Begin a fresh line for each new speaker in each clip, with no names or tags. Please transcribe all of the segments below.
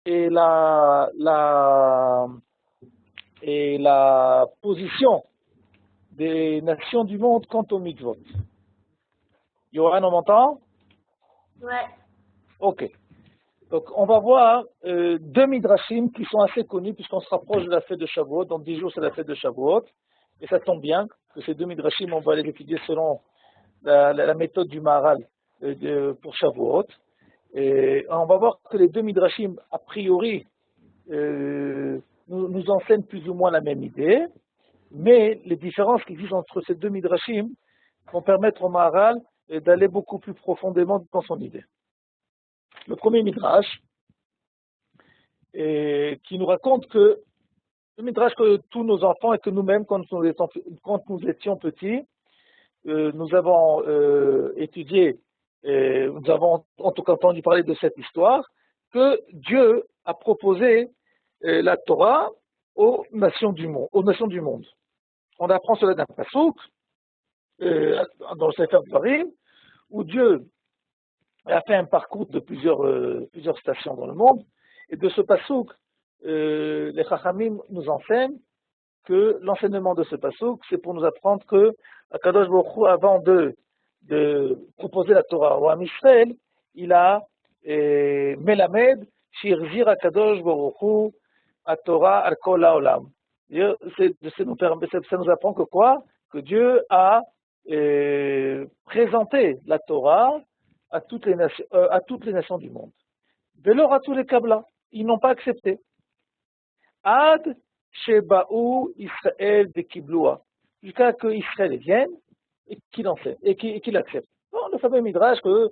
et la position des nations du monde quant au mitzvot. Yoran, on m'entend?
Ouais.
Ok. Donc, on va voir deux midrashim qui sont assez connus puisqu'on se rapproche de la fête de Shavuot. Dans 10 jours, c'est la fête de Shavuot. Et ça tombe bien que ces deux midrashim, on va les étudier selon la méthode du Maharal pour Shavuot. Et on va voir que les deux midrashim, a priori, nous enseignent plus ou moins la même idée, mais les différences qui existent entre ces deux midrashim vont permettre au Maharal d'aller beaucoup plus profondément dans son idée. Le premier midrash, qui nous raconte que le midrash que tous nos enfants et que nous-mêmes, quand nous étions petits, nous avons étudié, nous avons en tout cas entendu parler de cette histoire, que Dieu a proposé la Torah aux nations du monde. On apprend cela d'un passouk dans le Sefer Dvarim, où Dieu a fait un parcours de plusieurs stations dans le monde, et de ce passouk, les Chachamim nous enseignent que l'enseignement de ce passouk, c'est pour nous apprendre que Akadosh Baruch Hu, avant de proposer la Torah au Am Israël, il a Melamed, Shirzir Akadosh Baruch Hu, à Torah al Kol Haolam. Ça nous apprend que quoi? Que Dieu a présenté la Torah à toutes les nations du monde. Velor à tous les Kabla, ils n'ont pas accepté. Ad Shebaou Israël de Kibloua, jusqu'à ce qu'Israël vienne et qu'il enseigne, et qu'il accepte. Bon, le fameux Midrash que,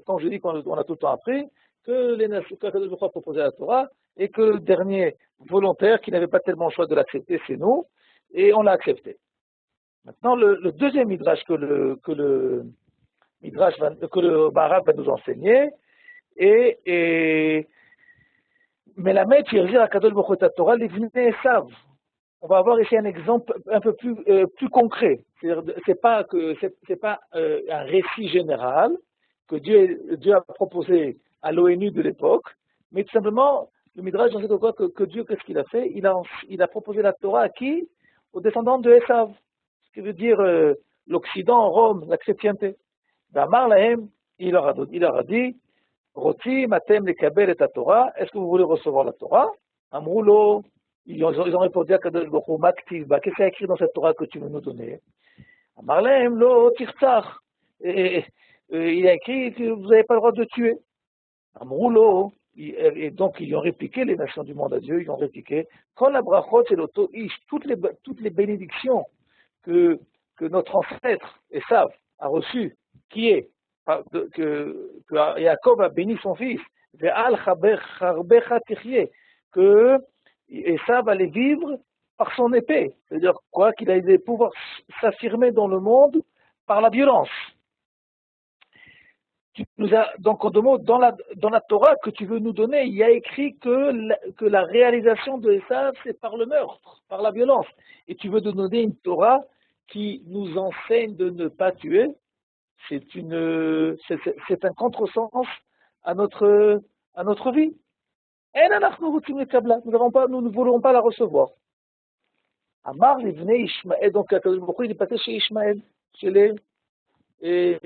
quand je dis qu'on a tout le temps appris, que les nations, qu'Akadosh Baruch Hu a proposé la Torah, et que le dernier volontaire, qui n'avait pas tellement le choix de l'accepter, c'est nous, et on l'a accepté. Maintenant, le deuxième Midrash que le Maharal va nous enseigner, Melamed Shirzir Akadosh Baruch Hu Torah Livnei Esav. On va avoir ici un exemple un peu plus concret. C'est pas un récit général que Dieu a proposé à l'ONU de l'époque, mais tout simplement le Midrash nous dit quoi que Dieu, qu'est-ce qu'il a fait? Il a proposé la Torah à qui? Aux descendants de Esav, ce qui veut dire l'Occident, Rome, la chrétienté. D'Amar Lahem, il leur a dit Roti, Matem, Lekabel et Torah, est-ce que vous voulez recevoir la Torah? Amroulo, ils ont répondu à Kadosh Baruch Hu, Maktiv, qu'est-ce qu'il y a écrit dans cette Torah que tu veux nous donner? Amarlem, lo, Tirtzach, il a écrit que vous n'avez pas le droit de tuer. Amroulo, et donc ils ont répliqué, les nations du monde à Dieu, ils ont répliqué, quand la brachot et l'auto ish, toutes les bénédictions que notre ancêtre, Esav, a reçues, qui est que Jacob a béni son fils, que Esav allait vivre par son épée. C'est-à-dire quoi? Qu'il allait pouvoir s'affirmer dans le monde par la violence. Donc, en deux mots, dans la Torah que tu veux nous donner, il y a écrit que la réalisation de Esav, c'est par le meurtre, par la violence. Et tu veux nous donner une Torah qui nous enseigne de ne pas tuer. C'est un contresens à notre vie. Nous ne voulons pas la recevoir. Amar Livnei Ishmaël, donc il est passé chez Ishmaël, chez les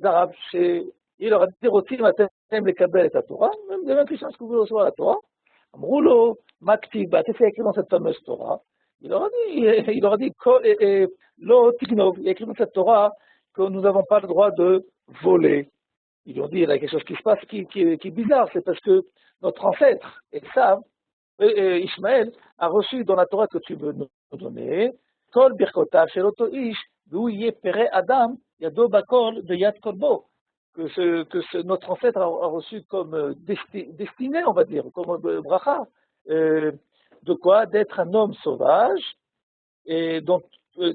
Arabes, il leur a dit Roti matem lekabel et la Torah, même Christian, est-ce que vous voulez recevoir la Torah? Amroulo, Maktiba, qu'est-ce qu'il y a écrit dans cette fameuse Torah? Il leur a dit Lo Tignov, il y a écrit dans cette Torah que nous n'avons pas le droit de voler. Ils lui ont dit, il y a quelque chose qui se passe qui est bizarre, c'est parce que notre ancêtre, Esav, Ishmaël, a reçu dans la Torah que tu veux nous donner, Kol Birkotav Sheloto Ish, d'où y est Pere Adam, Yado Bakol de Yad Kolbo, notre ancêtre a reçu comme destiné, on va dire, comme bracha, de quoi? D'être un homme sauvage, et donc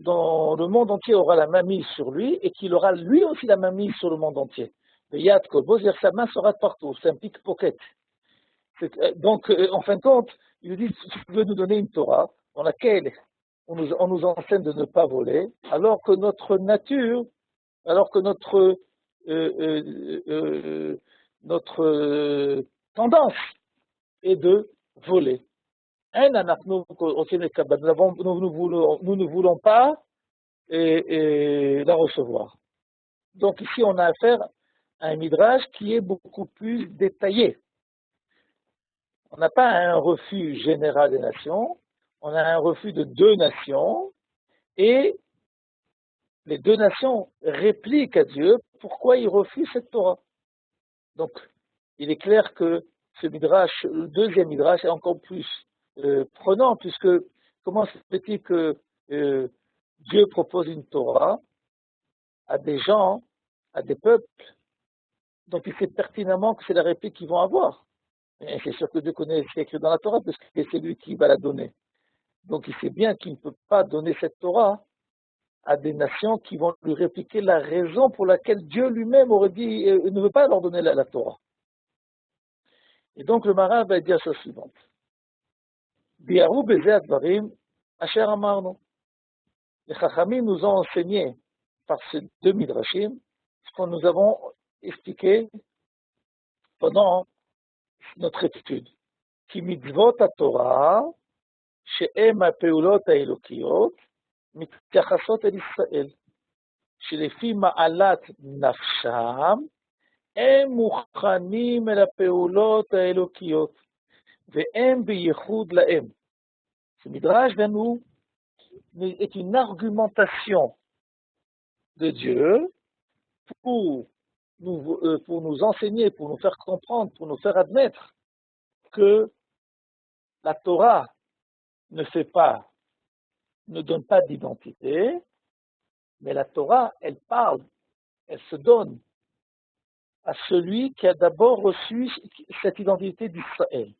dans le monde entier aura la main mise sur lui, et qu'il aura lui aussi la main mise sur le monde entier. Le Yad Kolbo, c'est-à-dire que sa main sera partout, c'est un pickpocket. Donc, en fin de compte, il nous dit, tu veux nous donner une Torah dans laquelle on nous enseigne de ne pas voler, alors que notre nature, alors que notre tendance, et de voler. Nous ne voulons pas la recevoir. Donc ici, on a affaire à un midrash qui est beaucoup plus détaillé. On n'a pas un refus général des nations, on a un refus de 2 nations, et les 2 nations répliquent à Dieu pourquoi ils refusent cette Torah. Donc, il est clair que ce midrash, le deuxième midrash, est encore plus prenant, puisque comment se fait-il que Dieu propose une Torah à des gens, à des peuples, dont il sait pertinemment que c'est la réplique qu'ils vont avoir. Et c'est sûr que Dieu connaît ce qui est écrit dans la Torah, parce que c'est lui qui va la donner. Donc il sait bien qu'il ne peut pas donner cette Torah à des nations qui vont lui répliquer la raison pour laquelle Dieu lui-même aurait dit ne veut pas leur donner la Torah. Et donc le Maharal va dire la chose suivante. Bi'aru beze advarim asher amarnu. Les Chachamim nous ont enseigné par ces 2 midrashim ce que nous avons expliqué pendant notre étude. Ki mitzvot HaTorah she'em ha'peulot ha'elokiyot מתייחסות אל ישראל, שלפי מעלת נפשם, הם מוכנים אל הפעולות האלוקיות, והם בייחוד להם. Ce midrash est une argumentation de Dieu pour nous enseigner, pour nous faire comprendre, pour nous faire admettre que la Torah ne donne pas d'identité, mais la Torah, elle parle, elle se donne à celui qui a d'abord reçu cette identité d'Israël.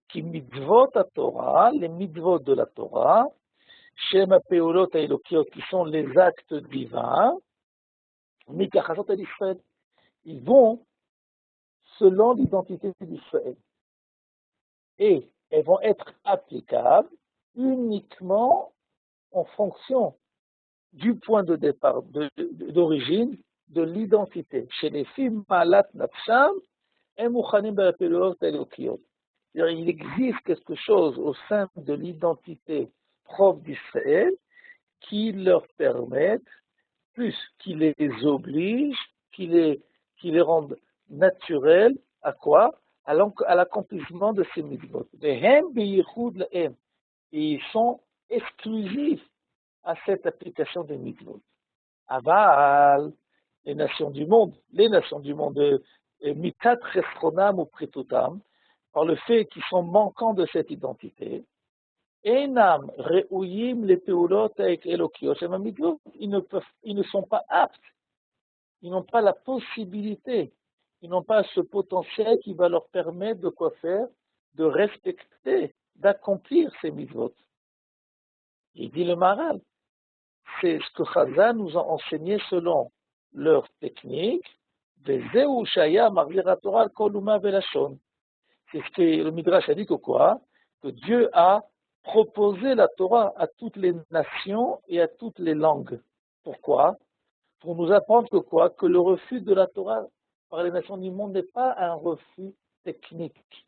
Qui mitzvot à Torah, les mitzvot de la Torah, Shem Peolot Elokiot, qui sont les actes divins, Mikachasot Israël, ils vont selon l'identité d'Israël. Et elles vont être applicables uniquement en fonction du point de départ, d'origine, de l'identité. Chez les filles malat nafsham, il existe quelque chose au sein de l'identité propre d'Israël qui leur permet, plus qui les oblige, qui les rend naturels, à quoi? À l'accomplissement de ces mitzvot. Et ils sont exclusifs à cette application des mitzvot. Aval, les nations du monde, mitat chesronam ou pritutam, par le fait qu'ils sont manquants de cette identité, enam reuyim les peulot avec elokiot, ils ne sont pas aptes, ils n'ont pas la possibilité, ils n'ont pas ce potentiel qui va leur permettre de quoi faire, de respecter, d'accomplir ces mitzvot. Il dit le Maharal, c'est ce que Chazal nous a enseigné selon leur technique. C'est ce que le Midrash a dit que quoi? Que Dieu a proposé la Torah à toutes les nations et à toutes les langues. Pourquoi? Pour nous apprendre que quoi? Que le refus de la Torah par les nations du monde n'est pas un refus technique,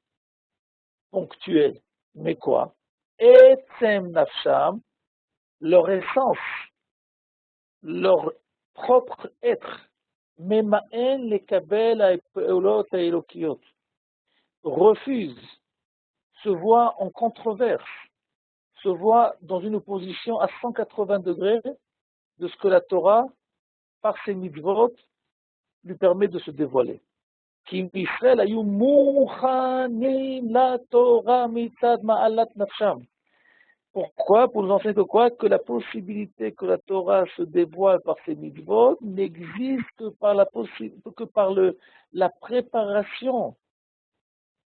ponctuel, mais quoi? Etzem nafsham, leur essence, leur propre être, Memaen les kabel ha'peolot ha'elokiyot, refuse, se voit en controverse, se voit dans une opposition à 180 degrés de ce que la Torah, par ses mitzvot, lui permet de se dévoiler. Ki Israël ayu muchanim la Torah mitzad ma'alat nafsham. Pourquoi? Pour nous enseigner que quoi? Que la possibilité que la Torah se dévoile par ses mitzvot n'existe que par la préparation,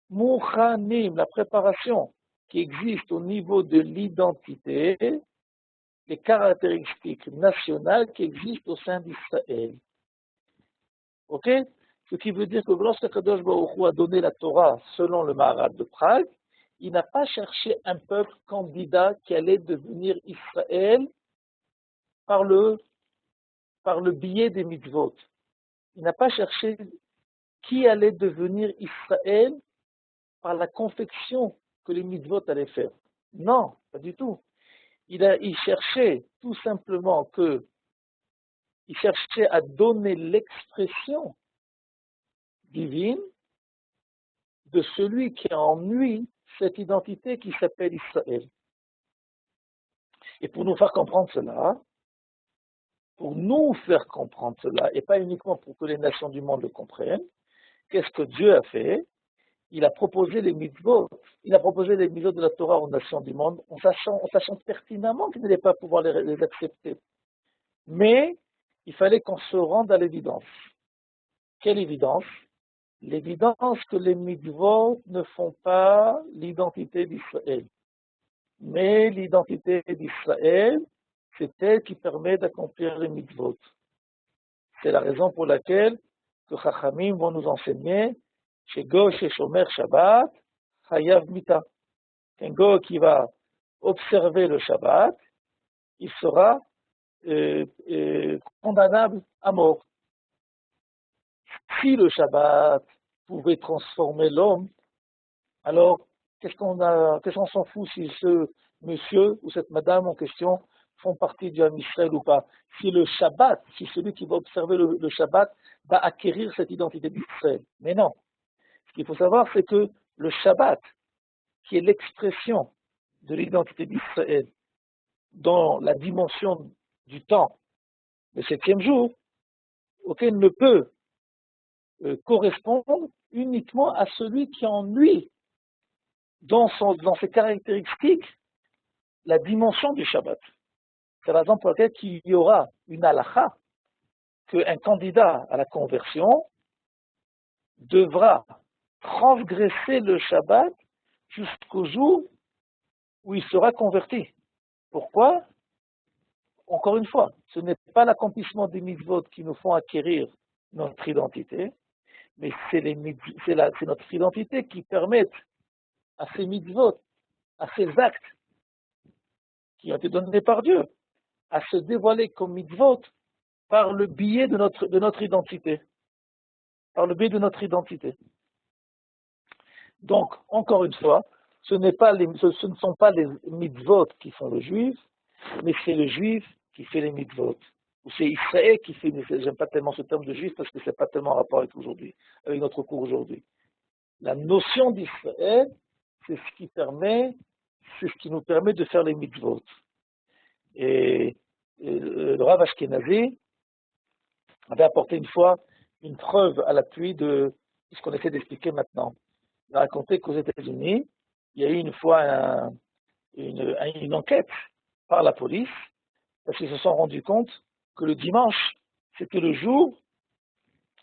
muchanim, la préparation qui existe au niveau de l'identité, les caractéristiques nationales qui existent au sein d'Israël. Ok? Ce qui veut dire que lorsque Kadosh Baruch Hu a donné la Torah selon le Maharal de Prague, il n'a pas cherché un peuple candidat qui allait devenir Israël par le biais des mitzvot. Il n'a pas cherché qui allait devenir Israël par la confection que les mitzvot allaient faire. Non, pas du tout. Il cherchait tout simplement il cherchait à donner l'expression divine de celui qui a en lui cette identité qui s'appelle Israël. Et pour nous faire comprendre cela, et pas uniquement pour que les nations du monde le comprennent, qu'est-ce que Dieu a fait? Il a proposé les mitzvot. Il a proposé les mitzvot de la Torah aux nations du monde en sachant pertinemment qu'ils n'allaient pas pouvoir les accepter. Mais il fallait qu'on se rende à l'évidence. Quelle évidence? L'évidence que les mitzvot ne font pas l'identité d'Israël. Mais l'identité d'Israël, c'est elle qui permet d'accomplir les mitzvot. C'est la raison pour laquelle que Chachamim vont nous enseigner chez Go chez Shomer Shabbat, Chayav Mita. Un Go qui va observer le Shabbat, il sera condamnable à mort. Si le Shabbat pouvait transformer l'homme, alors qu'est-ce qu'on s'en fout si ce monsieur ou cette madame en question font partie du Ham Israël ou pas? Si le Shabbat, si celui qui va observer le Shabbat va acquérir cette identité d'Israël. Mais non. Ce qu'il faut savoir, c'est que le Shabbat, qui est l'expression de l'identité d'Israël dans la dimension du temps, le 7e jour, auquel ne peut correspondre uniquement à celui qui en lui, dans ses caractéristiques, la dimension du Shabbat. C'est la raison pour laquelle il y aura une halakha qu'un candidat à la conversion devra transgresser le Shabbat jusqu'au jour où il sera converti. Pourquoi? Encore une fois, ce n'est pas l'accomplissement des mitzvot qui nous font acquérir notre identité, mais c'est notre identité qui permet à ces mitzvot, à ces actes qui ont été donnés par Dieu, à se dévoiler comme mitzvot par le biais de notre identité. Par le biais de notre identité. Donc, encore une fois, ce ne sont pas les mitzvot qui font le juif, mais c'est le juif qui fait les mitzvot. Ou c'est Israël qui fait, j'aime pas tellement ce terme de juif parce que c'est pas tellement en rapport avec notre cours aujourd'hui. La notion d'Israël, c'est ce qui nous permet de faire les mitzvot. Et le Rav Ashkenazi avait apporté une fois une preuve à l'appui de ce qu'on essaie d'expliquer maintenant. Il a raconté qu'aux États-Unis, il y a eu une fois une enquête par la police, parce qu'ils se sont rendus compte que le dimanche, c'était le jour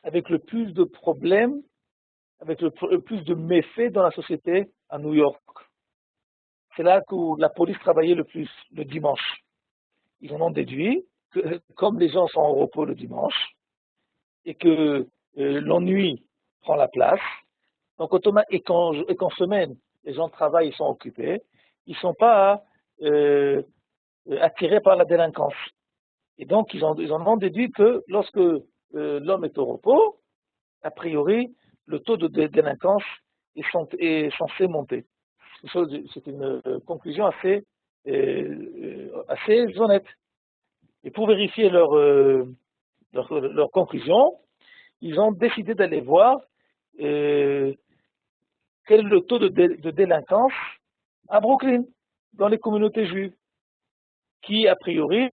avec le plus de problèmes, avec le plus de méfaits dans la société à New York. C'est là que la police travaillait le plus, le dimanche. Ils en ont déduit que, comme les gens sont en repos le dimanche, et que l'ennui prend la place, donc et qu'en semaine, les gens travaillent, ils sont occupés, ils ne sont pas attirés par la délinquance. Et donc, ils en ont déduit que lorsque l'homme est au repos, a priori, le taux de délinquance est censé monter. C'est une conclusion assez honnête. Et pour vérifier leur conclusion, ils ont décidé d'aller voir quel est le taux de délinquance à Brooklyn, dans les communautés juives, qui, a priori,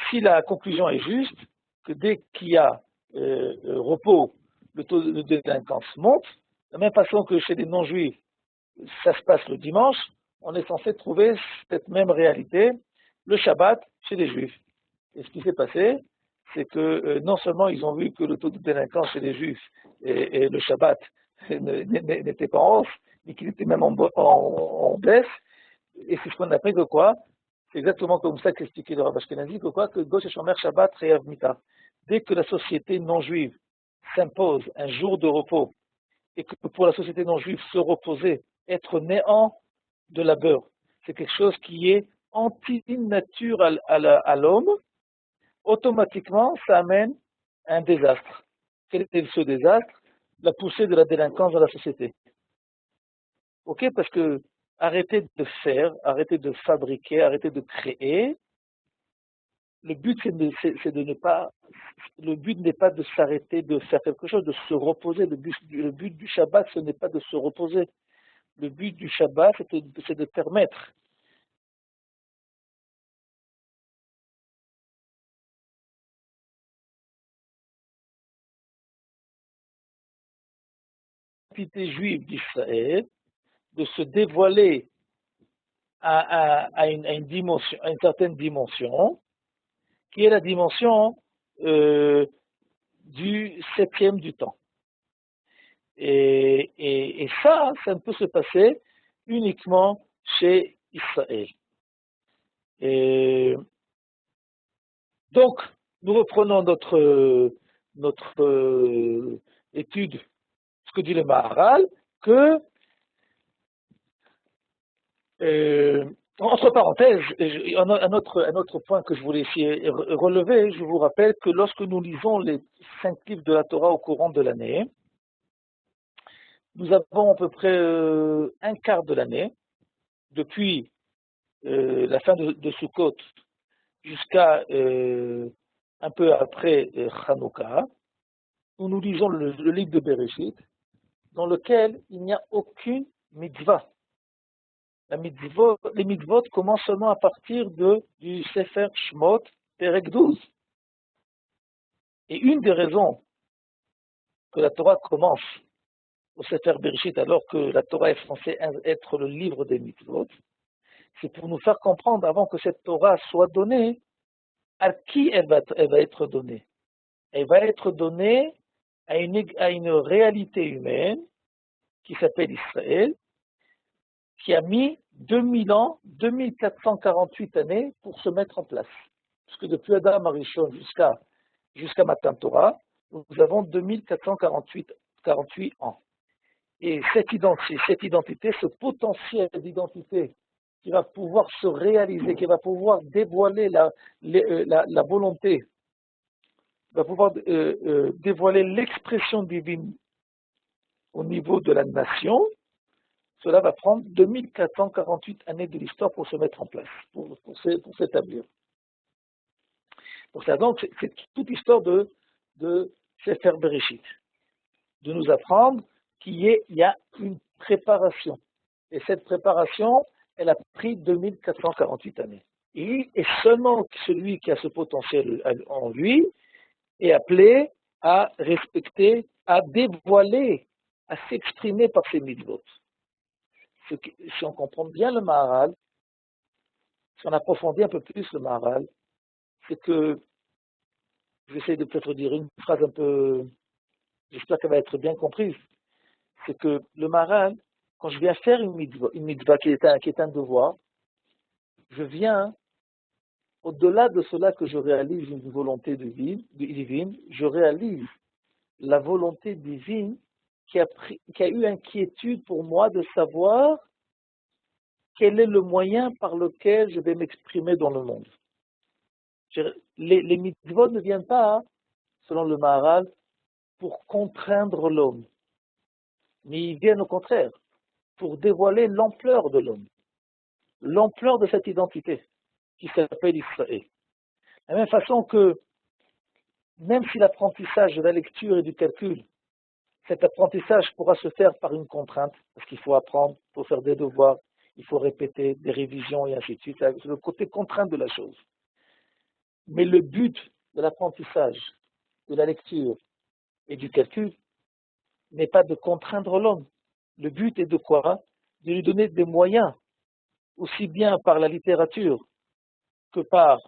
si la conclusion est juste, que dès qu'il y a repos, le taux de délinquance monte, de la même façon que chez les non-juifs, ça se passe le dimanche, on est censé trouver cette même réalité, le Shabbat, chez les juifs. Et ce qui s'est passé, c'est que non seulement ils ont vu que le taux de délinquance chez les juifs et le Shabbat n'était pas en hausse, mais qu'il était même en baisse, et c'est ce qu'on appelle que quoi? C'est exactement comme ça qu'expliquait le Rav Ashkenazi, que quoi? Que Gosh et Shomer Shabbat Chayav Mita. Dès que la société non juive s'impose un jour de repos, et que pour la société non juive se reposer, être néant de labeur, c'est quelque chose qui est anti-nature à l'homme, automatiquement ça amène un désastre. Quel est ce désastre? La poussée de la délinquance dans la société. Ok, parce que arrêtez de faire, arrêtez de fabriquer, arrêtez de créer. Le but, c'est de ne pas, le but n'est pas de s'arrêter de faire quelque chose, de se reposer. Le but du Shabbat, ce n'est pas de se reposer. Le but du Shabbat, c'est de permettre à l'identité juive d'Israël de se dévoiler à une dimension, à une certaine dimension, qui est la dimension euh, du septième du temps. Et ça ne peut se passer uniquement chez Israël. Et donc, nous reprenons notre étude, ce que dit le Maharal, que, entre parenthèses, un autre point que je voulais essayer relever, je vous rappelle que lorsque nous lisons les 5 livres de la Torah au courant de l'année, nous avons à peu près un quart de l'année, depuis la fin de Sukkot jusqu'à un peu après Hanouka, où nous lisons le livre de Bereshit, dans lequel il n'y a aucune mitzvah. Les mitzvot commencent seulement à partir du Sefer Shmot, Perek 12. Et une des raisons que la Torah commence au Sefer Bereshit, alors que la Torah est censée être le livre des mitzvot, c'est pour nous faire comprendre, avant que cette Torah soit donnée, à qui elle va être donnée. Elle va être donnée à une réalité humaine qui s'appelle Israël, qui a mis 2000 ans, 2448 années pour se mettre en place. Parce que depuis Adam Arishon jusqu'à Matan Torah, nous avons 2448 ans. Et cette identité, ce potentiel d'identité qui va pouvoir se réaliser, qui va pouvoir dévoiler la volonté, va pouvoir dévoiler l'expression divine au niveau de la nation, cela va prendre 2448 années de l'histoire pour se mettre en place, pour s'établir. Donc, ça, donc, c'est toute l'histoire de Sefer Bereshit, de nous apprendre qu'il y a une préparation. Et cette préparation, elle a pris 2448 années. Et seulement celui qui a ce potentiel en lui est appelé à respecter, à dévoiler, à s'exprimer par ses mitzvot. Si on comprend bien le Maharal, si on approfondit un peu plus le Maharal, c'est que, j'essaie de peut-être dire une phrase un peu, j'espère qu'elle va être bien comprise, c'est que le Maharal, quand je viens faire une mitzvah qui est un devoir, je viens, au-delà de cela que je réalise une volonté divine, je réalise la volonté divine qui a eu inquiétude pour moi de savoir quel est le moyen par lequel je vais m'exprimer dans le monde. Les mitzvot ne viennent pas, selon le Maharal, pour contraindre l'homme, mais ils viennent au contraire pour dévoiler l'ampleur de l'homme, l'ampleur de cette identité qui s'appelle Israël. De la même façon que, même si l'apprentissage de la lecture et du calcul, cet apprentissage pourra se faire par une contrainte, parce qu'il faut apprendre, il faut faire des devoirs, il faut répéter des révisions et ainsi de suite, c'est le côté contrainte de la chose. Mais le but de l'apprentissage, de la lecture et du calcul n'est pas de contraindre l'homme. Le but est de quoi? De lui donner des moyens, aussi bien par la littérature que par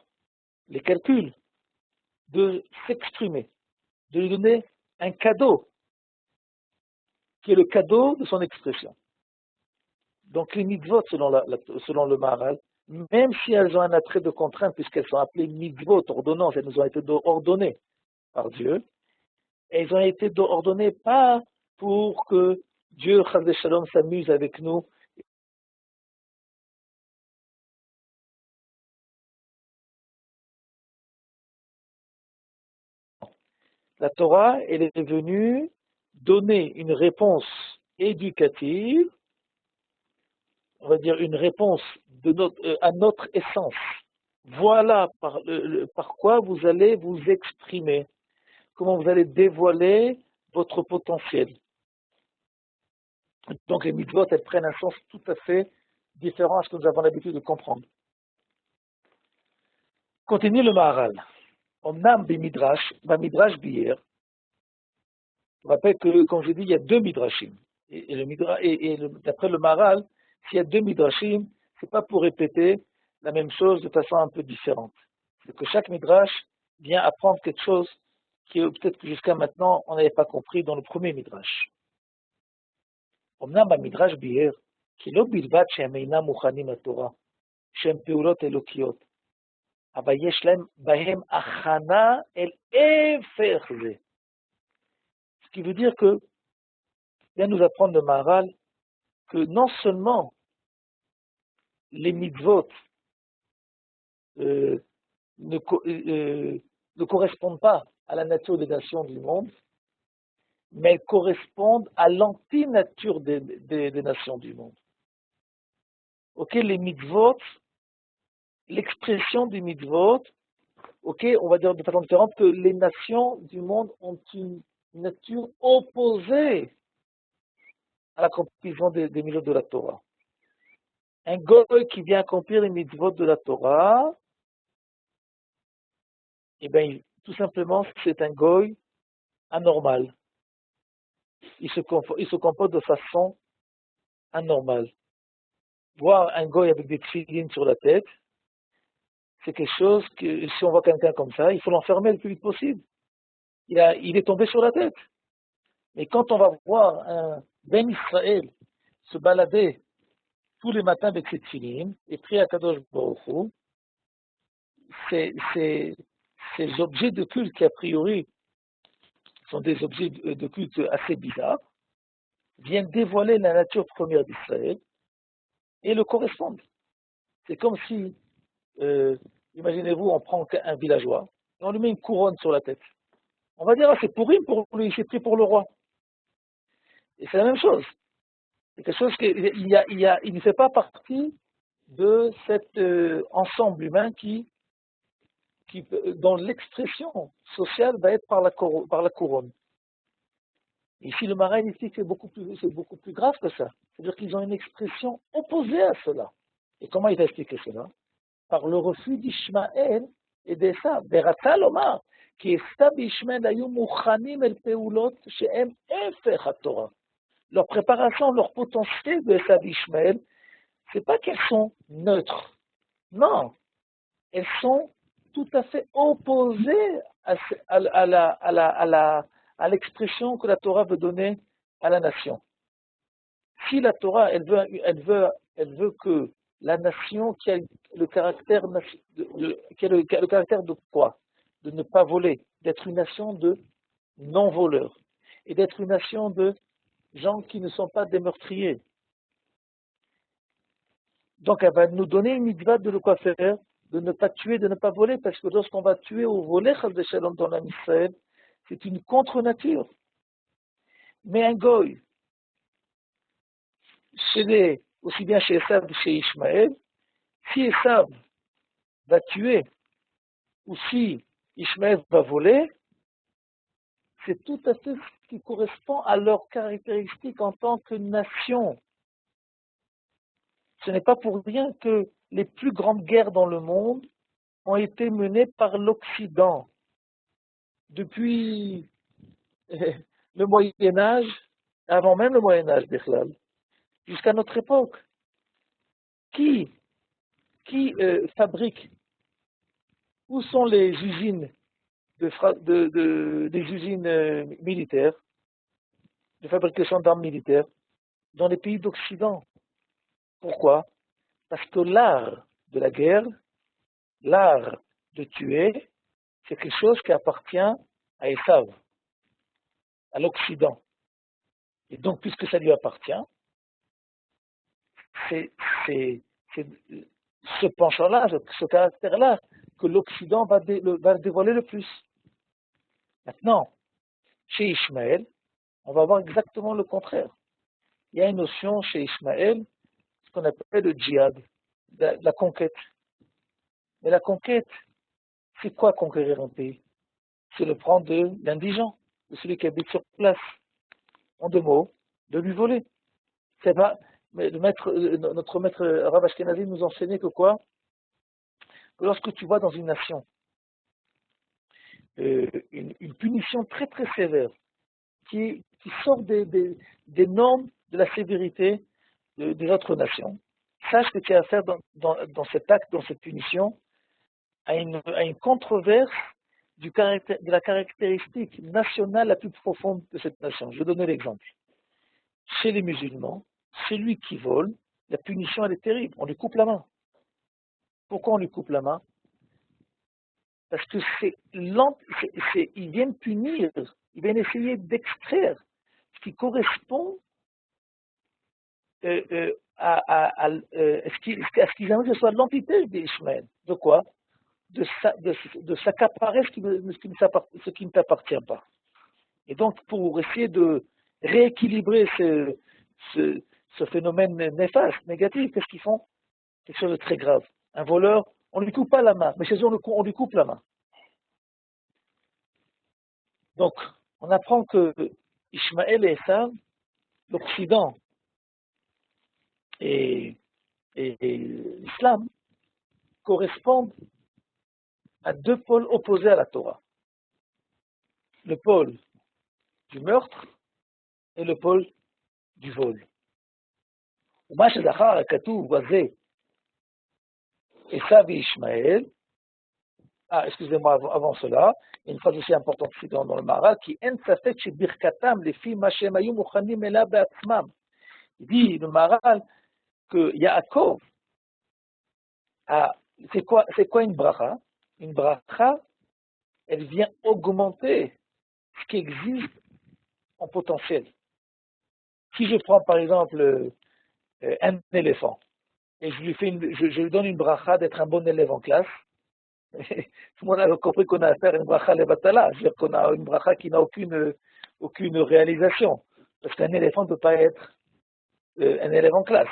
les calculs, de s'exprimer, de lui donner un cadeau, qui est le cadeau de son expression. Donc les mitzvot, selon le Maharal, même si elles ont un attrait de contrainte, puisqu'elles sont appelées mitzvot, ordonnances, elles nous ont été ordonnées par Dieu, elles ont été ordonnées pas pour que Dieu, Chas Shalom, s'amuse avec nous. La Torah, elle est venue donner une réponse éducative on va dire, une réponse à notre essence. Voilà par quoi vous allez vous exprimer, comment vous allez dévoiler votre potentiel. Donc les mitzvot, elles prennent un sens tout à fait différent à ce que nous avons l'habitude de comprendre. Continue le Maharal. Omnam bimidrash, midrash bier. Je rappelle que, comme je dis, il y a deux midrashim. D'après le Maharal, s'il y a deux midrashim, c'est pas pour répéter la même chose de façon un peu différente. C'est que chaque midrash vient apprendre quelque chose qui peut-être que jusqu'à maintenant on n'avait pas compris dans le premier midrash. אמנם במדרש ביאר כי לא בלבד שהם אינם מוכנים לתורה, שהם פעולות אלוקיות, אבל יש להם בהם הכנה אל הפך זה. Ce qui veut dire que, vient nous apprendre le Maharal, que non seulement les mitzvot ne correspondent pas à la nature des nations du monde, mais elles correspondent à l'antinature des nations du monde. Ok, les mitzvot, l'expression des mitzvot, ok, on va dire de façon différente que les nations du monde ont une nature opposée à l'accomplissement des mitzvot de la Torah. Un goy qui vient accomplir les mitzvot de la Torah, eh bien, tout simplement, c'est un goy anormal. Il se comporte de façon anormale. Voir un goy avec des tefilines sur la tête, c'est quelque chose que, si on voit quelqu'un comme ça, il faut l'enfermer le plus vite possible. Il est tombé sur la tête. Mais quand on va voir un Ben Israël se balader tous les matins avec ses tefilines et prier à Kadosh Baruch Hu, ces objets de culte qui, a priori, sont des objets de culte assez bizarres, viennent dévoiler la nature première d'Israël et le correspondent. C'est comme si, imaginez-vous, on prend un villageois et on lui met une couronne sur la tête. On va dire, ah, c'est pourri pour lui, c'est pris pour le roi. Et c'est la même chose. C'est quelque chose il ne fait pas partie de cet ensemble humain dont l'expression sociale va être par la couronne. Ici, le Maharal ici, c'est beaucoup plus grave que ça. C'est-à-dire qu'ils ont une expression opposée à cela. Et comment il va expliquer cela? Par le refus d'Ishmaël et d'Esav. Beratza lomar, ki Esav et Ishmaël ayu muchanim el peulot she'em efech haTorah. Leur préparation, leur potentiel de Esav et Ishmaël, c'est pas qu'elles sont neutres. Non. Elles sont tout à fait opposées à l'expression que la Torah veut donner à la nation. Si la Torah, elle veut que la nation qui a le caractère de quoi? De ne pas voler, d'être une nation de non-voleurs et d'être une nation de gens qui ne sont pas des meurtriers. Donc elle va nous donner une mitzvah de quoi faire, de ne pas tuer, de ne pas voler, parce que lorsqu'on va tuer ou voler dans la Israël, c'est une contre-nature. Mais un goy, aussi bien chez Esav que chez Ishmaël, si Esav va tuer ou si Ishmaël va voler, c'est tout à fait ce qui correspond à leurs caractéristiques en tant que nation. Ce n'est pas pour rien que les plus grandes guerres dans le monde ont été menées par l'Occident. Depuis le Moyen-Âge, avant même le Moyen-Âge, jusqu'à notre époque. Qui fabrique? Où sont les usines des usines militaires, de fabrication d'armes militaires? Dans les pays d'Occident. Pourquoi? Parce que l'art de la guerre, l'art de tuer, c'est quelque chose qui appartient à Esav, à l'Occident. Et donc, puisque ça lui appartient, c'est ce penchant-là, ce caractère-là, que l'Occident va dévoiler le plus. Maintenant, chez Ishmaël, on va voir exactement le contraire. Il y a une notion chez Ishmaël qu'on appelle le djihad, la conquête. Mais la conquête, c'est quoi conquérir un pays? C'est le prendre de l'indigent, de celui qui habite sur place. En deux mots, de lui voler. C'est pas, mais notre maître Rav Ashkenazi nous enseignait que quoi? Que lorsque tu vois dans une nation une punition très très sévère qui sort des normes de la sévérité des autres nations, sache que tu as affaire dans cet acte, dans cette punition, à une controverse de la caractéristique nationale la plus profonde de cette nation. Je vais donner l'exemple. Chez les musulmans, celui qui vole, la punition elle est terrible, on lui coupe la main. Pourquoi on lui coupe la main? Parce que ils viennent punir, ils viennent essayer d'extraire ce qui correspond à ce qu'ils aimeraient que ce soit l'antithèse d'Ishmaël. De quoi? De s'accaparer ce qui ne t'appartient pas. Et donc, pour essayer de rééquilibrer ce phénomène néfaste, négatif, qu'est-ce qu'ils font? Quelque chose de très grave. Un voleur, on ne lui coupe pas la main, mais chez eux, on lui coupe la main. Donc, on apprend que Ishmaël et Esav, l'Occident et l'Islam, correspondent à deux pôles opposés à la Torah. Le pôle du meurtre et le pôle du vol. ומה שזכר הכתוב הזה, Esav et Ishmaël, excusez-moi, avant cela, il y a une phrase aussi importante ici dans le Maharal, qui en safek chez birkatam les filles machem ayum uchanim ela be'atzmam. Il dit, le Maharal, que Yaakov, c'est quoi une bracha? Une bracha, elle vient augmenter ce qui existe en potentiel. Si je prends par exemple un éléphant, et je lui donne une bracha d'être un bon élève en classe, tout le monde a compris qu'on a affaire à une bracha levatala, c'est-à-dire qu'on a une bracha qui n'a aucune réalisation. Parce qu'un éléphant ne peut pas être un élève en classe.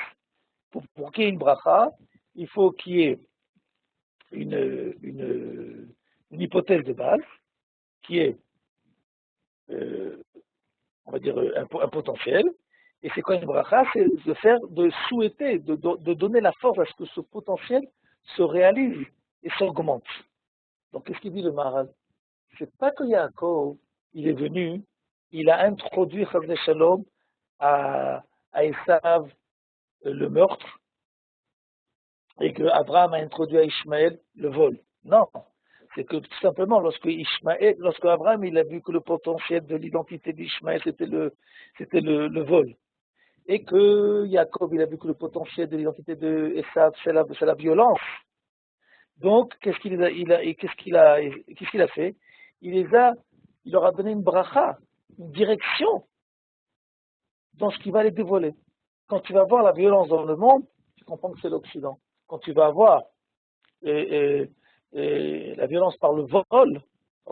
Pour qu'il y ait une bracha, il faut qu'il y ait une hypothèse de base, qui est, on va dire, un potentiel. Et c'est quoi une bracha? C'est de souhaiter, de donner la force à ce que ce potentiel se réalise et s'augmente. Donc, qu'est-ce qu'il dit le Maharal? C'est pas que Yaakov, il est venu, il a introduit Chazé Shalom à Esav le meurtre, et que Abraham a introduit à Ishmaël le vol. Non, c'est que tout simplement, lorsque Abraham il a vu que le potentiel de l'identité d'Ishmaël c'était le vol, et que Jacob il a vu que le potentiel de l'identité de Esav c'est la violence. Donc, qu'est-ce qu'il a fait? Il leur a donné une bracha, une direction dans ce qui va les dévoiler. Quand tu vas voir la violence dans le monde, tu comprends que c'est l'Occident. Quand tu vas voir la violence par le vol,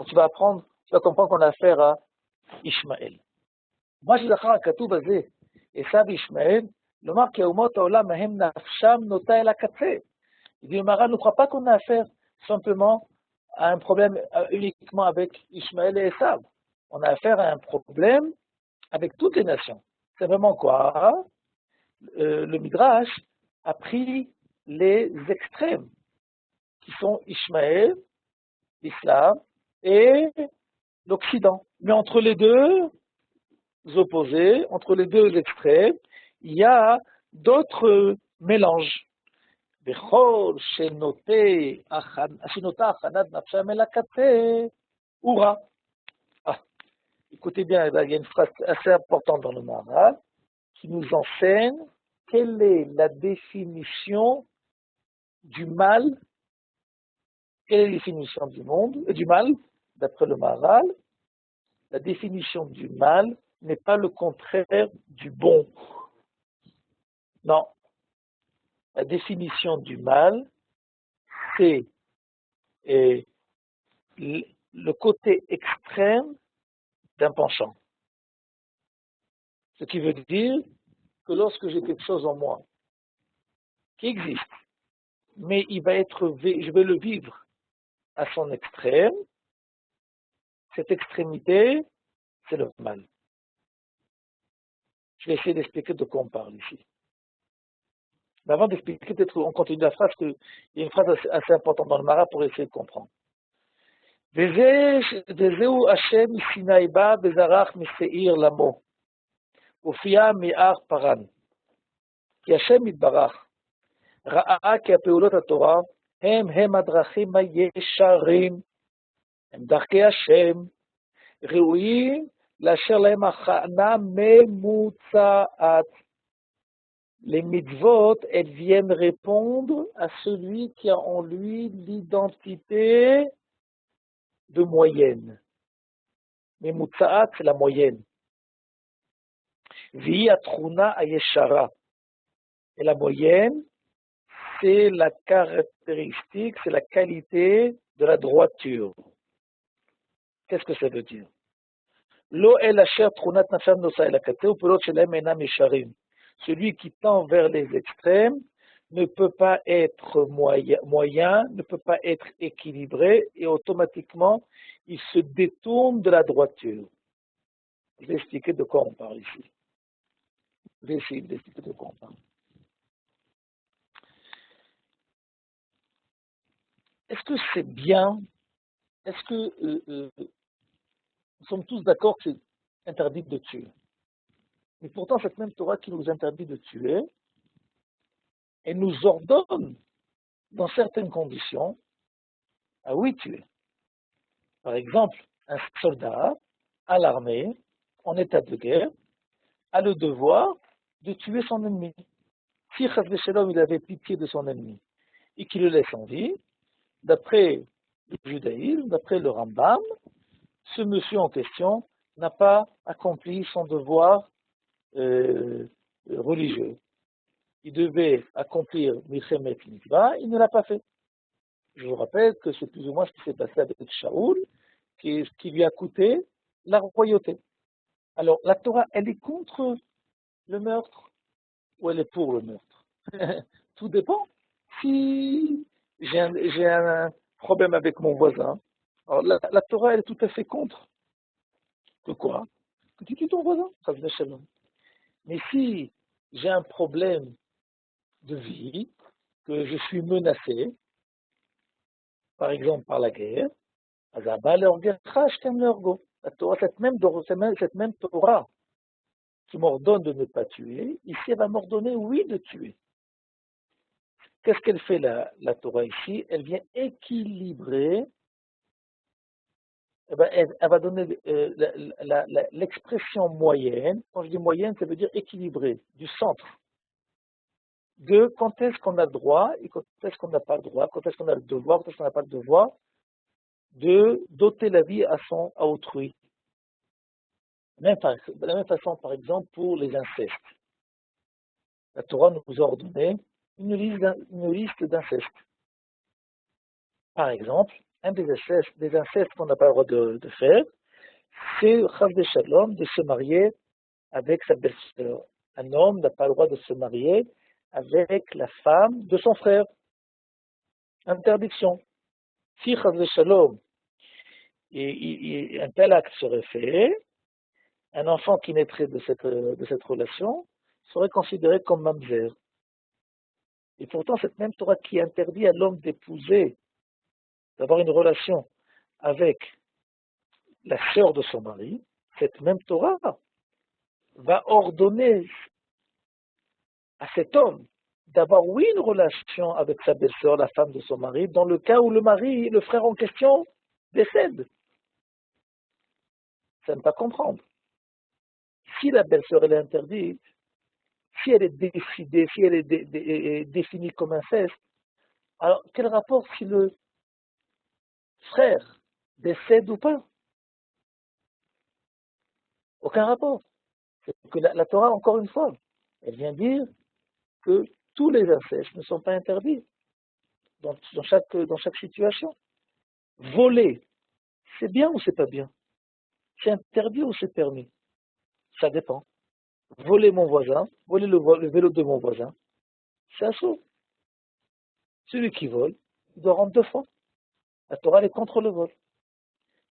tu vas comprendre qu'on a affaire à Ishmaël. Moi, je zachar הכתוב הזה, עשיו וישמעאל, לומר כי אומות העולם מהם נפשם נוטה אל הקצה. Il dit, Maharal ne croit pas qu'on a affaire simplement à un problème uniquement avec Ishmaël et Esav. On a affaire à un problème avec toutes les nations. C'est vraiment quoi? Le Midrash a pris les extrêmes, qui sont Ishmaël, l'Islam et l'Occident. Mais entre les deux opposés, entre les deux extrêmes, il y a d'autres mélanges. בכל שנוטה הכנת נפשם אל הקצה, הוא רע. Écoutez bien, il y a une phrase assez importante dans le Maharal qui nous enseigne quelle est la définition du mal, quelle est la définition du monde, du mal, d'après le Maharal. La définition du mal n'est pas le contraire du bon. Non. La définition du mal, c'est le côté extrême d'un penchant. Ce qui veut dire que lorsque j'ai quelque chose en moi qui existe, mais il va être, je vais le vivre à son extrême. Cette extrémité, c'est le mal. Je vais essayer d'expliquer de quoi on parle ici. Mais avant d'expliquer, peut-être on continue la phrase, qu'il y a une phrase assez importante dans le Mara pour essayer de comprendre. וזהו השם מסיני בא וזרח משעיר למו, הופיע מהר פרן. כי השם יתברך ראה כי הפעולות התורה הם הדרכים הישרים, הם דרכי השם, ראויים לאשר להם הכנה ממוצעת. Les mitzvot, elles viennent répondre à celui qui a en lui l'identité de moyenne. Mais Mutsaat, c'est la moyenne. Vi atruna ayeshara. Et la moyenne, c'est la caractéristique, c'est la qualité de la droiture. Qu'est-ce que ça veut dire? Lo el asher trunat nafsham nosa el akate ou pelot shelem enam yesharim. Celui qui tend vers les extrêmes ne peut pas être moyen, ne peut pas être équilibré et automatiquement il se détourne de la droiture. Je vais expliquer de quoi on parle ici. Je vais essayer d'expliquer de quoi on parle. Est-ce que c'est bien? Est-ce que nous sommes tous d'accord que c'est interdit de tuer? Mais pourtant, cette même Torah qui nous interdit de tuer, elle nous ordonne, dans certaines conditions, à oui tuer. Par exemple, un soldat à l'armée, en état de guerre, a le devoir de tuer son ennemi. Si Chas Shalom, il avait pitié de son ennemi et qu'il le laisse en vie, d'après le judaïsme, d'après le Rambam, ce monsieur en question n'a pas accompli son devoir religieux. Il devait accomplir Milchemet Mikvah, il ne l'a pas fait. Je vous rappelle que c'est plus ou moins ce qui s'est passé avec Shaoul, qui lui a coûté la royauté. Alors, la Torah, elle est contre le meurtre ou elle est pour le meurtre? Tout dépend. Si j'ai un problème avec mon voisin, alors la Torah, elle est tout à fait contre. Que quoi? Que tu tues ton voisin, ça veut dire. Mais si j'ai un problème de vie, que je suis menacé, par exemple par la guerre, la Torah, cette même Torah qui m'ordonne de ne pas tuer, ici elle va m'ordonner, oui, de tuer. Qu'est-ce qu'elle fait la Torah ici? Elle vient équilibrer, elle va donner l'expression moyenne. Quand je dis moyenne, ça veut dire équilibré, du centre. De quand est-ce qu'on a le droit et quand est-ce qu'on n'a pas le droit, quand est-ce qu'on a le devoir, quand est-ce qu'on n'a pas le devoir de doter la vie à autrui. De la même façon, par exemple, pour les incestes. La Torah nous a ordonné une liste d'incestes. Par exemple, un des incestes qu'on n'a pas le droit de faire, c'est Chas Shalom, de se marier avec sa belle-sœur. Un homme n'a pas le droit de se marier avec la femme de son frère. Interdiction. Si Chas Shalom, un tel acte serait fait, un enfant qui naîtrait de cette relation serait considéré comme mamzer. Et pourtant, cette même Torah qui interdit à l'homme d'épouser, d'avoir une relation avec la sœur de son mari, cette même Torah va ordonner à cet homme d'avoir, oui, une relation avec sa belle-sœur, la femme de son mari, dans le cas où le frère en question, décède. Ça ne pas comprendre. Si la belle-sœur elle est interdite, si elle est décidée, si elle est définie comme inceste, alors quel rapport si le frère décède ou pas? Aucun rapport. C'est que la Torah, encore une fois, elle vient dire que tous les incestes ne sont pas interdits dans chaque situation. Voler, c'est bien ou c'est pas bien? C'est interdit ou c'est permis? Ça dépend. Voler mon voisin, voler le vélo de mon voisin, c'est assaut. Celui qui vole, il doit rendre 2 fois. La Torah, elle est contre le vol.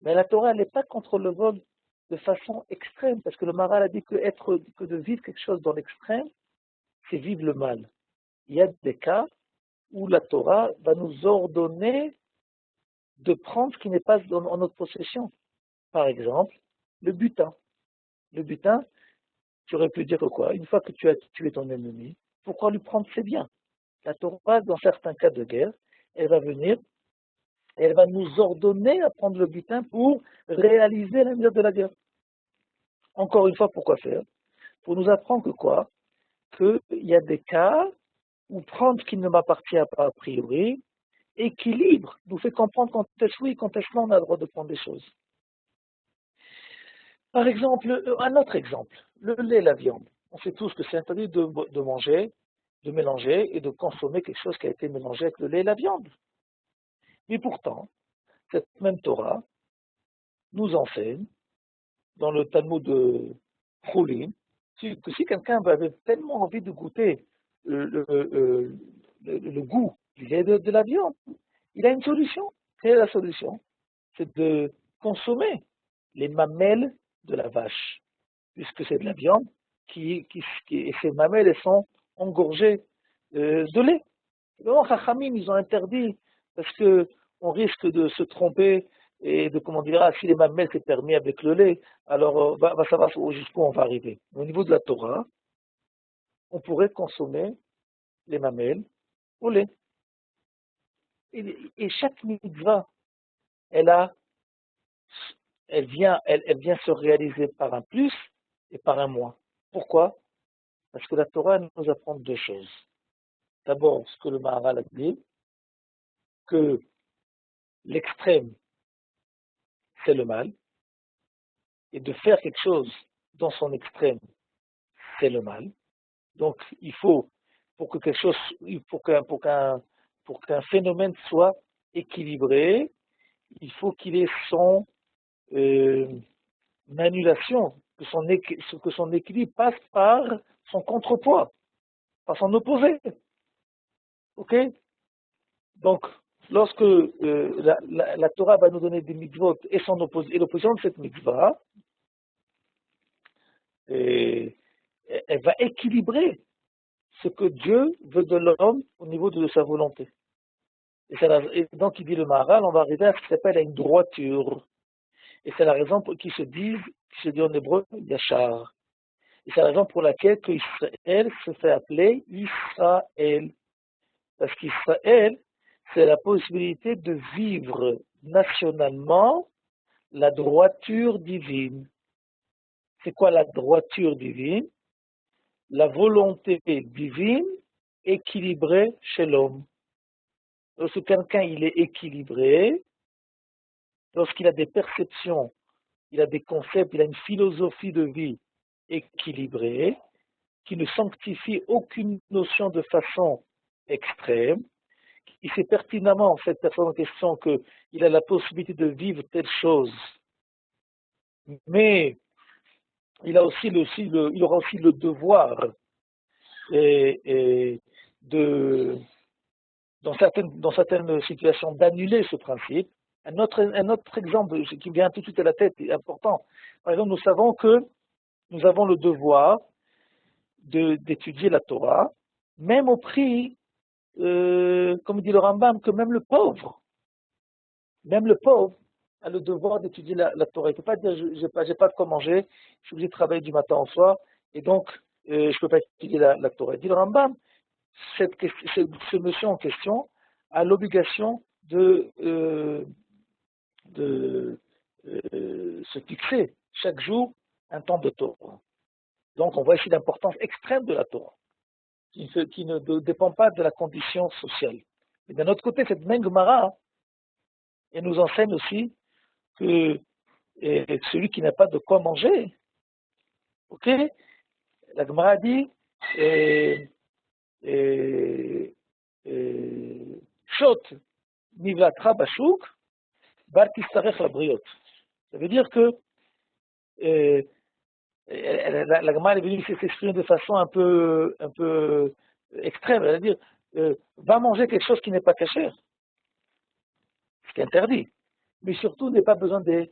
Mais la Torah, elle n'est pas contre le vol de façon extrême, parce que le Maharal a dit que de vivre quelque chose dans l'extrême, c'est vivre le mal. Il y a des cas où la Torah va nous ordonner de prendre ce qui n'est pas en notre possession. Par exemple, le butin. Le butin, tu aurais pu dire que quoi? Une fois que tu as tué ton ennemi, pourquoi lui prendre ses biens? La Torah, dans certains cas de guerre, elle va venir et elle va nous ordonner à prendre le butin pour réaliser la mesure de la guerre. Encore une fois, pourquoi faire? Pour nous apprendre que quoi? Qu'il y a des cas où prendre ce qui ne m'appartient pas a priori, équilibre nous fait comprendre quand est-ce oui, quand est-ce non on a le droit de prendre des choses. Par exemple, un autre exemple, le lait et la viande. On sait tous que c'est interdit de manger, de mélanger et de consommer quelque chose qui a été mélangé avec le lait et la viande. Mais pourtant, cette même Torah nous enseigne, dans le Talmud de Choulin, que si quelqu'un avait tellement envie de goûter le goût du lait de la viande, il a une solution. Quelle est la solution? C'est de consommer les mamelles de la vache, puisque c'est de la viande, et ces mamelles elles sont engorgées de lait. Les Chachamim, ils ont interdit, parce qu'on risque de se tromper et de, comment dire, si les mamelles c'est permis avec le lait, alors va savoir jusqu'où on va arriver. Au niveau de la Torah, on pourrait consommer les mamelles au lait. Et chaque mitzvah, elle a elle vient se réaliser par un plus et par un moins. Pourquoi? Parce que la Torah nous apprend 2 choses. D'abord, ce que le Maharal a dit, que l'extrême, c'est le mal, et de faire quelque chose dans son extrême, c'est le mal. Donc, il faut, pour que quelque chose, pour qu'un phénomène soit équilibré, il faut qu'il ait son annulation, que son équilibre passe par son contrepoids, par son opposé. Ok? Donc, lorsque la Torah va nous donner des mitzvot et l'opposition de cette mitzvah, elle va équilibrer ce que Dieu veut de l'homme au niveau de sa volonté. Et donc, il dit le Maharal, on va arriver à ce qui s'appelle une droiture. Et c'est la raison qui se dit en hébreu Yachar. Et c'est la raison pour laquelle Israël se fait appeler Israël. Parce qu'Israël, c'est la possibilité de vivre nationalement la droiture divine. C'est quoi la droiture divine? La volonté divine équilibrée chez l'homme. Lorsque quelqu'un il est équilibré, lorsqu'il a des perceptions, il a des concepts, il a une philosophie de vie équilibrée, qui ne sanctifie aucune notion de façon extrême, il sait pertinemment, cette personne en question, qu'il a la possibilité de vivre telle chose, mais il aura aussi le devoir dans certaines situations, d'annuler ce principe. Un autre exemple qui vient tout de suite à la tête est important. Par exemple, nous savons que nous avons le devoir d'étudier la Torah, même au prix, comme dit le Rambam, que même le pauvre a le devoir d'étudier la Torah. Il ne peut pas dire, j'ai pas de quoi manger, je suis obligé de travailler du matin au soir, et donc je ne peux pas étudier la Torah. Il dit le Rambam, ce monsieur en question a l'obligation de se fixer chaque jour un temps de Torah. Donc on voit ici l'importance extrême de la Torah, qui ne dépend pas de la condition sociale. Et d'un autre côté, cette même Gemara, elle nous enseigne aussi que celui qui n'a pas de quoi manger, ok, la Gemara dit Shot Nivlatra Bashuk, Bar Tistarech Labriot. Ça veut dire que la Gemara est venue s'exprimer de façon un peu extrême. Elle va dire va manger quelque chose qui n'est pas caché, ce qui est interdit. Mais surtout, n'est pas besoin des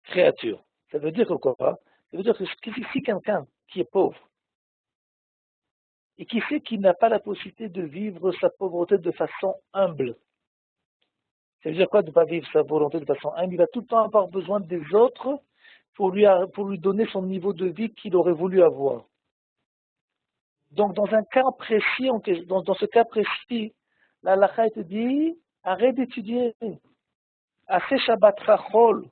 créatures. Ça veut dire que quoi? Ça veut dire que si quelqu'un qui est pauvre, et qui sait qu'il n'a pas la possibilité de vivre sa pauvreté de façon humble, ça veut dire quoi de ne pas vivre sa volonté de façon humble? Il va tout le temps avoir besoin des autres pour lui donner son niveau de vie qu'il aurait voulu avoir. Donc, dans un cas précis, dans ce cas précis, la halakha te dit, arrête d'étudier. Assez Shabbat Chachol.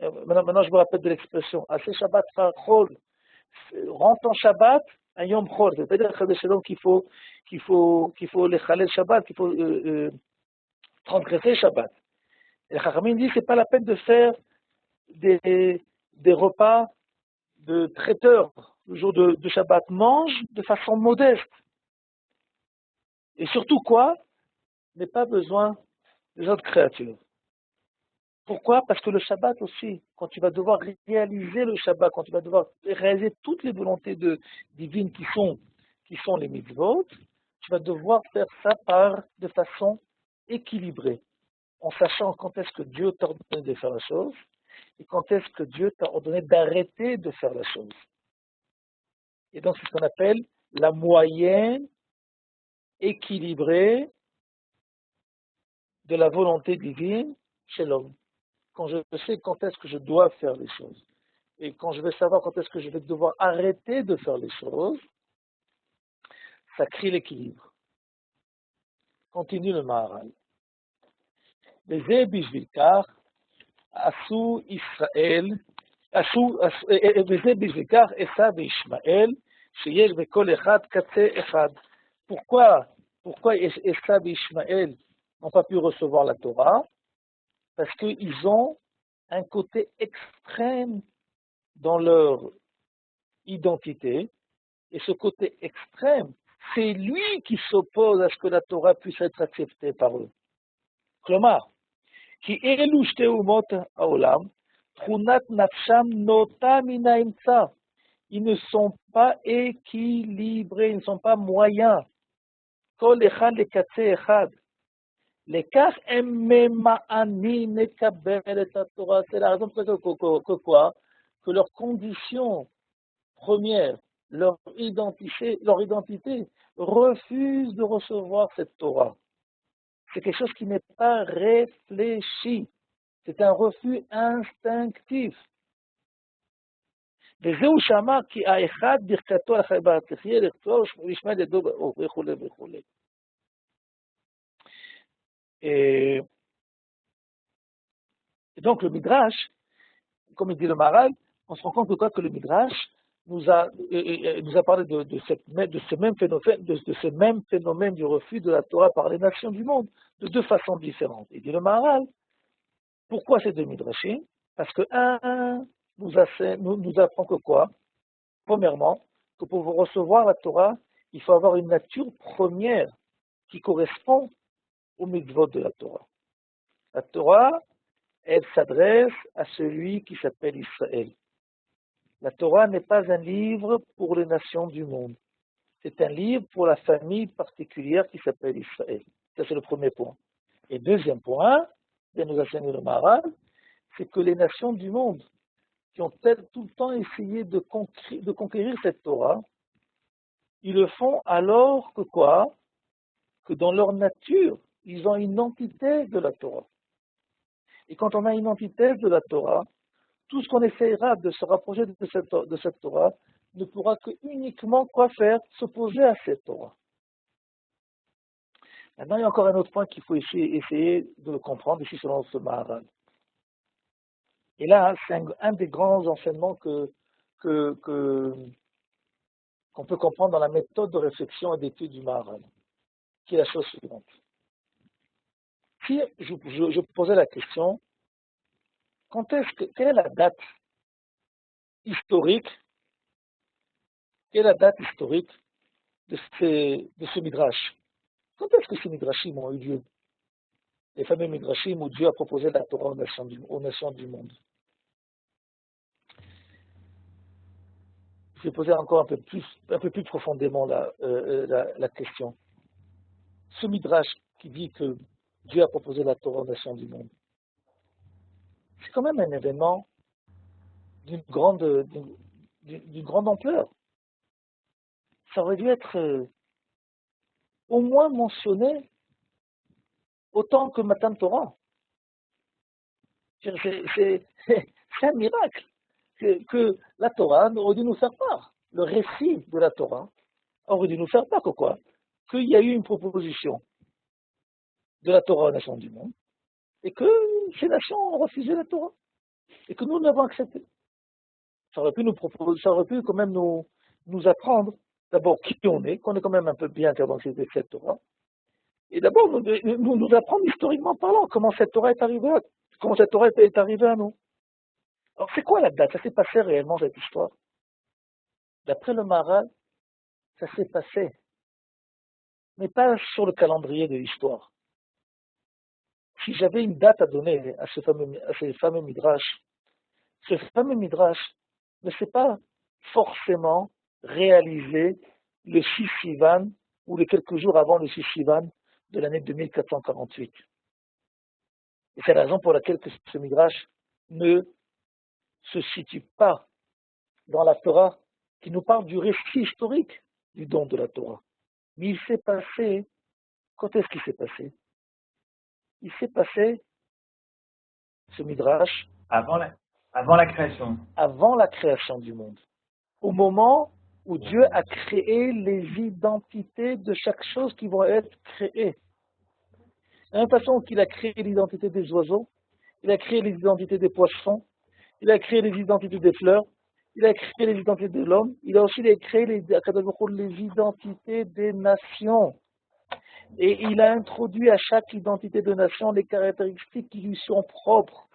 Maintenant, je me rappelle de l'expression. Assez Shabbat Chachol. Rends ton Shabbat un Yom Chol. C'est-à-dire qu'il faut les Chalel Shabbat, qu'il faut transgresser Shabbat. Et le Chachamim dit, c'est pas la peine de faire des repas de traiteurs le jour de Shabbat. Mange de façon modeste. Et surtout quoi? N'est pas besoin des autres créatures. Pourquoi? Parce que le Shabbat aussi, quand tu vas devoir réaliser le Shabbat, quand tu vas devoir réaliser toutes les volontés divines qui sont les mitzvot, tu vas devoir faire ça de façon équilibrée, en sachant quand est-ce que Dieu t'a ordonné de faire la chose et quand est-ce que Dieu t'a ordonné d'arrêter de faire la chose. Et donc, c'est ce qu'on appelle la moyenne équilibrée de la volonté divine chez l'homme. Quand je sais quand est-ce que je dois faire les choses, et quand je vais savoir quand est-ce que je vais devoir arrêter de faire les choses, ça crée l'équilibre. Continue le Maharal. וזה בשביל כך עשו ישראל, וזה בשביל כך עשו וישמעאל, שיש בכל אחד קצה אחד. Pourquoi Esav et Ishmaël n'ont pas pu recevoir la Torah? Parce qu'ils ont un côté extrême dans leur identité, et ce côté extrême, c'est lui qui s'oppose à ce que la Torah puisse être acceptée par eux. כלומר, כי אלו שתי אומות העולם, תכונת נפשם נוטה מן האמצע. Ils ne sont pas équilibrés, ils ne sont pas moyens. כל אחד לקצה אחד. לכך הם ממאנים לקבל את התורה. C'est la raison pour que quoi? Que leur condition première, leur identité refuse de recevoir cette Torah. C'est quelque chose qui n'est pas réfléchi. C'est un refus instinctif. וזהו שאמר כי האחד ברכתו על החייבה, תחיה לרצוע ולשמע ידו וכו' וכו'. Et donc le Midrash, comme il dit le Maharal, on se rend compte que le Midrash nous a parlé de ce même phénomène du refus de la Torah par les nations du monde, de deux façons différentes. Il dit le Maharal, pourquoi ces deux Midrashim? Parce que un nous apprend que quoi? Premièrement, que pour recevoir la Torah, il faut avoir une nature première qui correspond aux mitzvot de la Torah. La Torah, elle s'adresse à celui qui s'appelle Israël. La Torah n'est pas un livre pour les nations du monde. C'est un livre pour la famille particulière qui s'appelle Israël. Ça, c'est le premier point. Et deuxième point, de nous enseigner le Maharal, c'est que les nations du monde qui ont tout le temps essayé de conquérir cette Torah, ils le font alors que quoi? Que dans leur nature, ils ont une entité de la Torah. Et quand on a une entité de la Torah, tout ce qu'on essaiera de se rapprocher de cette Torah ne pourra que uniquement quoi faire? S'opposer à cette Torah. Maintenant, il y a encore un autre point qu'il faut essayer de le comprendre ici selon ce Maharal. Et là, c'est un des grands enseignements qu'on peut comprendre dans la méthode de réflexion et d'étude du Maharal, qui est la chose suivante. Si je posais la question, quelle est la date historique de ce Midrash? Quand est-ce que ces Midrashim ont eu lieu? Les fameux Midrashim où Dieu a proposé la Torah aux nations du monde. Je vais poser encore un peu plus profondément la question. ce Midrash qui dit que Dieu a proposé la Torah aux nations du monde, c'est quand même un événement d'une grande ampleur. Ça aurait dû être au moins mentionné autant que Matan Torah. C'est un miracle que la Torah aurait dû nous faire part. Le récit de la Torah aurait dû nous faire part que quoi? Qu'il y a eu une proposition de la Torah aux nations du monde et que ces nations ont refusé la Torah et que nous l'avons acceptée. Ça aurait pu ça aurait pu quand même nous apprendre d'abord qui on est, qu'on est quand même un peu bien interbanqué de cette Torah, et d'abord nous apprendre historiquement parlant comment cette Torah est arrivée à nous. Alors c'est quoi la date? Ça s'est passé réellement cette histoire? D'après le Maharal, ça s'est passé, mais pas sur le calendrier de l'histoire. Si j'avais une date à donner à ces fameux Midrash, ce fameux Midrash ne s'est pas forcément réalisé le 6 Sivan ou les quelques jours avant le 6 Sivan de l'année 2448. Et c'est la raison pour laquelle ce Midrash ne se situe pas dans la Torah, qui nous parle du récit historique du don de la Torah. Mais il s'est passé, quand est-ce qu'il s'est passé? Il s'est passé, ce Midrash,
Avant la création.
Avant la création du monde. Au moment où Dieu a créé les identités de chaque chose qui vont être créées. De la même façon qu'il a créé l'identité des oiseaux, il a créé les identités des poissons, il a créé les identités des fleurs, il a créé les identités de l'homme, il a aussi créé les identités des nations. Et il a introduit à chaque identité de nation les caractéristiques qui lui sont propres.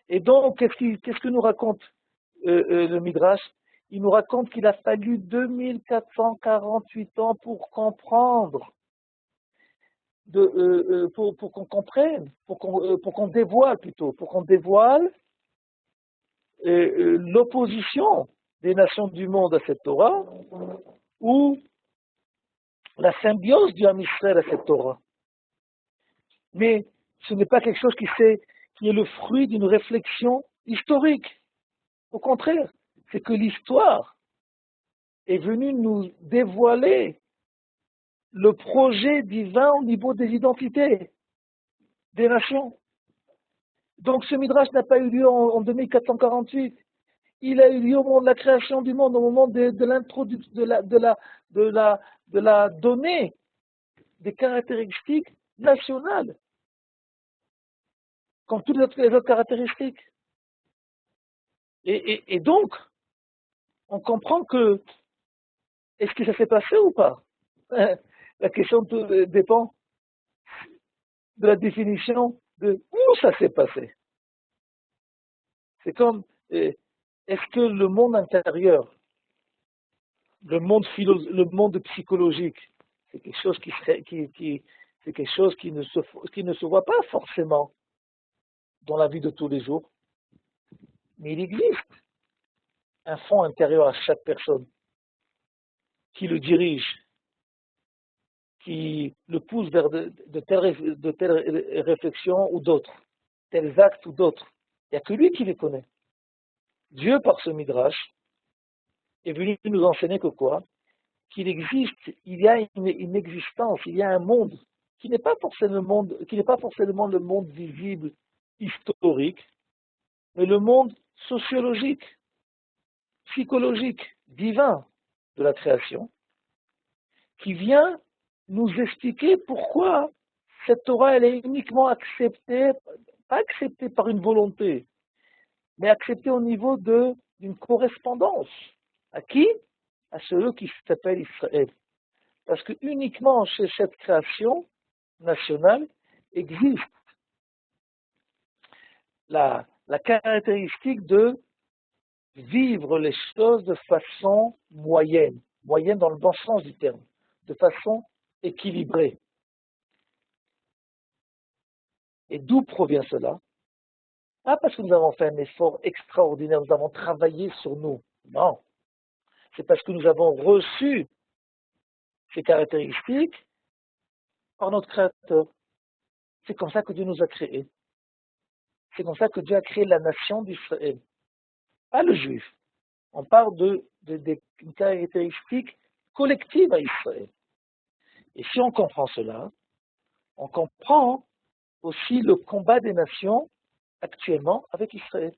Et donc, qu'est-ce que nous raconte le Midrash? Il nous raconte qu'il a fallu 2448 ans pour comprendre, pour qu'on comprenne, pour qu'on dévoile l'opposition des nations du monde à cette Torah, ou la symbiose du Ham Israël à cette Torah. Mais ce n'est pas quelque chose qui est le fruit d'une réflexion historique. Au contraire, c'est que l'histoire est venue nous dévoiler le projet divin au niveau des identités des nations. Donc ce Midrash n'a pas eu lieu en 2448. Il a eu lieu au moment de la création du monde, au moment de l'introduction, de la donnée des caractéristiques nationales, comme toutes les autres caractéristiques. Et donc, on comprend que, est-ce que ça s'est passé ou pas? La question dépend de la définition de où ça s'est passé. C'est comme, est-ce que le monde intérieur, le monde psychologique, c'est quelque chose c'est quelque chose qui ne se voit pas forcément dans la vie de tous les jours, mais il existe un fond intérieur à chaque personne qui le dirige, qui le pousse vers de telles réflexions ou d'autres, tels actes ou d'autres. Il n'y a que lui qui les connaît. Dieu, par ce Midrash, est venu nous enseigner que quoi? Qu'il existe, il y a une existence, il y a un monde qui n'est pas forcément le monde visible, historique, mais le monde sociologique, psychologique, divin de la création, qui vient nous expliquer pourquoi cette Torah, elle est uniquement acceptée, pas acceptée par une volonté, mais acceptée au niveau d'une correspondance. À qui? À celui qui s'appelle Israël. Parce que uniquement chez cette création nationale existe la caractéristique de vivre les choses de façon moyenne dans le bon sens du terme, de façon équilibrée. Et d'où provient cela? Pas parce que nous avons fait un effort extraordinaire, nous avons travaillé sur nous. Non. C'est parce que nous avons reçu ces caractéristiques par notre Créateur. C'est comme ça que Dieu nous a créés. C'est comme ça que Dieu a créé la nation d'Israël. Pas le juif. On parle d'une caractéristique collective à Israël. Et si on comprend cela, on comprend aussi le combat des nations actuellement avec Israël.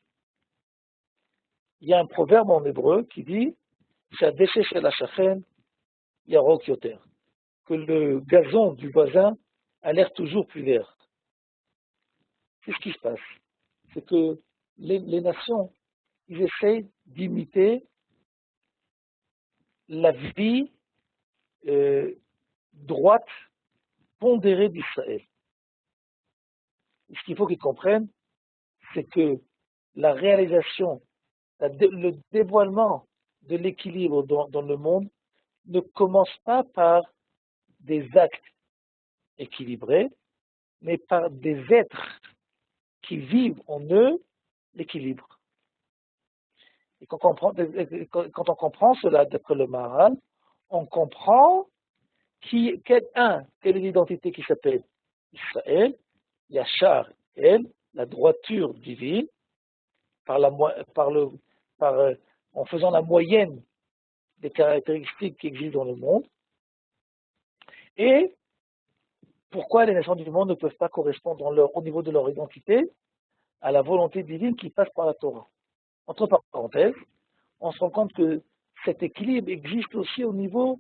Il y a un proverbe en hébreu qui dit Yarok Yoter, que le gazon du voisin a l'air toujours plus vert. Qu'est-ce qui se passe? C'est que les nations, ils essayent d'imiter la vie droite, pondérée d'Israël. Ce qu'il faut qu'ils comprennent, c'est que la réalisation, le dévoilement de l'équilibre dans le monde ne commence pas par des actes équilibrés, mais par des êtres qui vivent en eux l'équilibre. Et quand on comprend cela d'après le Maharal, on comprend quelle est l'identité qui s'appelle Israël, Yachar, elle, la droiture divine, en faisant la moyenne des caractéristiques qui existent dans le monde, et pourquoi les nations du monde ne peuvent pas correspondre au niveau de leur identité à la volonté divine qui passe par la Torah. Entre parenthèses, on se rend compte que cet équilibre existe aussi au niveau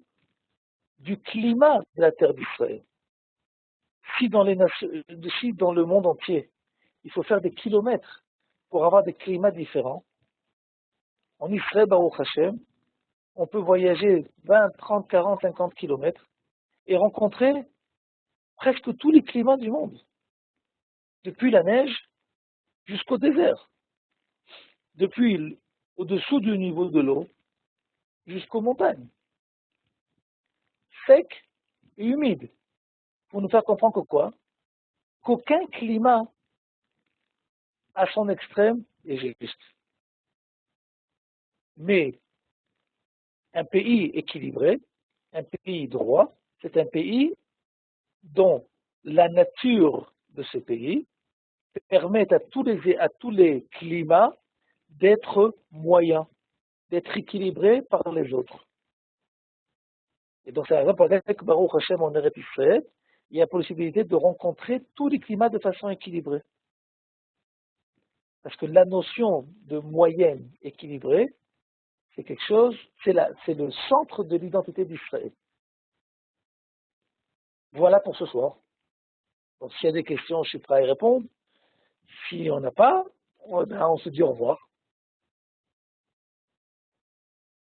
du climat de la terre d'Israël. Si dans le monde entier, il faut faire des kilomètres pour avoir des climats différents, en Israël, Baruch Hashem, on peut voyager 20, 30, 40, 50 kilomètres et rencontrer presque tous les climats du monde, depuis la neige jusqu'au désert, depuis au-dessous du niveau de l'eau jusqu'aux montagnes, sec et humide, pour nous faire comprendre que quoi? Qu'aucun climat à son extrême est juste. Mais un pays équilibré, un pays droit, c'est un pays dont la nature de ce pays permet à tous les climats d'être moyens, d'être équilibrés par les autres. Et donc c'est la raison pour laquelle Baruch Hashem en Eretz Israël, il y a la possibilité de rencontrer tous les climats de façon équilibrée. Parce que la notion de moyenne équilibrée, c'est quelque chose, c'est le centre de l'identité d'Israël. Voilà pour ce soir. Donc s'il y a des questions, je suis prêt à y répondre. Si on n'a pas, on se dit au revoir.